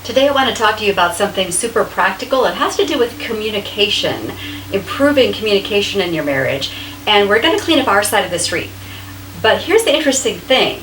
Today I want to talk to you about something super practical. It has to do with communication, improving communication in your marriage. And we're going to clean up our side of the street. But here's the interesting thing.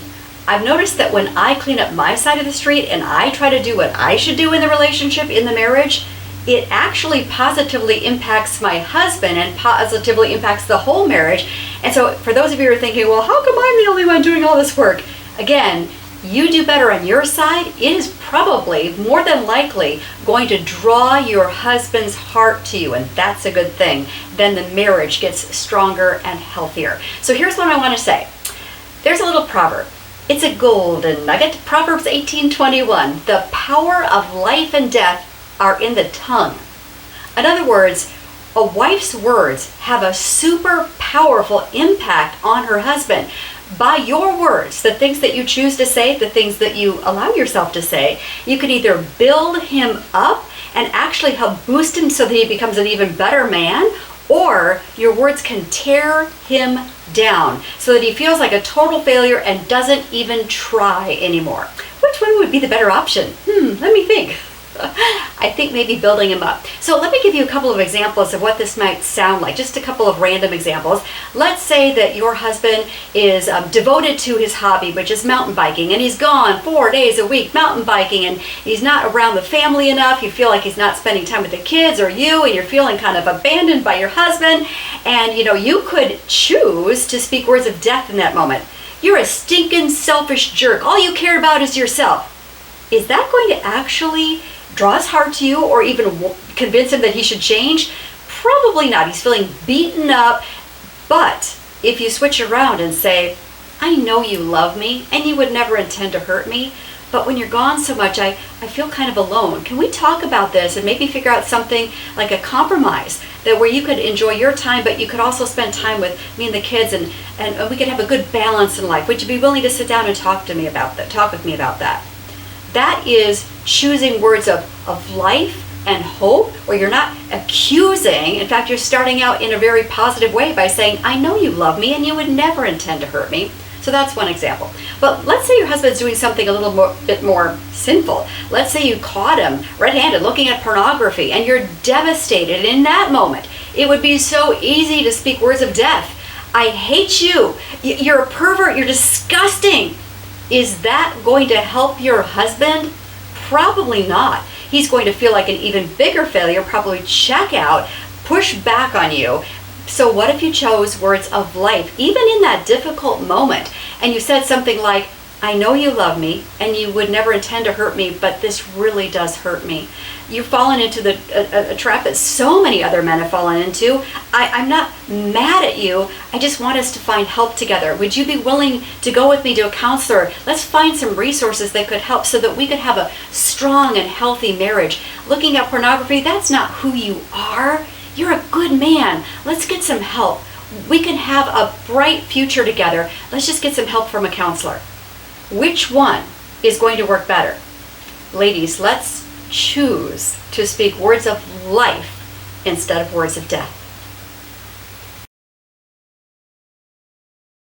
I've noticed that when I clean up my side of the street and I try to do what I should do in the relationship, in the marriage, it actually positively impacts my husband and positively impacts the whole marriage. And so for those of you who are thinking, well, how come I'm the only one doing all this work? Again, you do better on your side, it is probably more than likely going to draw your husband's heart to you, and that's a good thing. Then the marriage gets stronger and healthier. So here's what I want to say. There's a little proverb. It's a golden nugget. Proverbs 18:21. The power of life and death are in the tongue. In other words, a wife's words have a super powerful impact on her husband. By your words, the things that you choose to say, the things that you allow yourself to say, you can either build him up and actually help boost him so that he becomes an even better man, or your words can tear him down so that he feels like a total failure and doesn't even try anymore. Which one would be the better option? Let me think. I think maybe building him up. So let me give you a couple of examples of what this might sound like, just a couple of random examples. Let's say that your husband is devoted to his hobby, which is mountain biking, and he's gone 4 days a week mountain biking, and he's not around the family enough. You feel like he's not spending time with the kids or you, and you're feeling kind of abandoned by your husband, and you could choose to speak words of death in that moment. You're a stinking selfish jerk. All you care about is yourself. Is that going to actually draw his heart to you or even convince him that he should change? Probably not. He's feeling beaten up. But if you switch around and say, I know you love me and you would never intend to hurt me, but when you're gone so much, I feel kind of alone. Can we talk about this and maybe figure out something like a compromise that where you could enjoy your time, but you could also spend time with me and the kids, and we could have a good balance in life? Would you be willing to sit down and talk with me about that? That is choosing words of life and hope, where you're not accusing. In fact, you're starting out in a very positive way by saying, I know you love me and you would never intend to hurt me. So that's one example. But let's say your husband's doing something a little bit more sinful. Let's say you caught him red-handed looking at pornography and you're devastated in that moment. It would be so easy to speak words of death. I hate you. You're a pervert. You're disgusting. Is that going to help your husband? Probably not. He's going to feel like an even bigger failure, probably check out, push back on you. So what if you chose words of life, even in that difficult moment, and you said something like, I know you love me and you would never intend to hurt me, but this really does hurt me. You've fallen into a trap that so many other men have fallen into. I'm not mad at you. I just want us to find help together. Would you be willing to go with me to a counselor? Let's find some resources that could help so that we could have a strong and healthy marriage. Looking at pornography, that's not who you are. You're a good man. Let's get some help. We can have a bright future together. Let's just get some help from a counselor. Which one is going to work better? Ladies, let's choose to speak words of life instead of words of death.